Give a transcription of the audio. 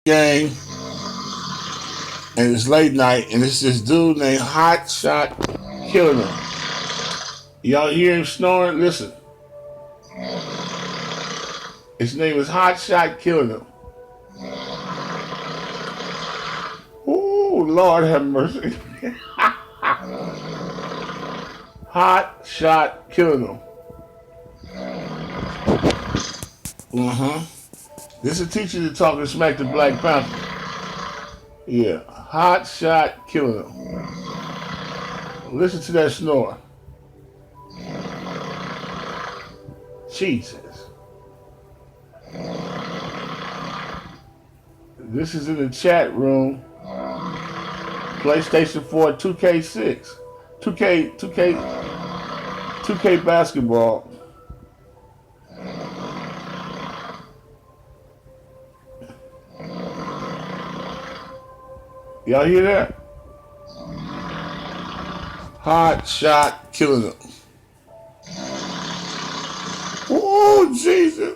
game, and it's late night, and it's this dude named Hot Shot killing him. Y'all hear him snoring? Listen. His name is Hot Shot killing him. Ooh, Lord have mercy. Hot Shot killing him. This is a teacher that talking smack to Black Panther. Yeah, Hot Shot killing him. Listen to that snore. Jesus. This is in the chat room. PlayStation 4 2K6. 2K basketball. Y'all hear that? Hot Shot killing them. Oh, Jesus.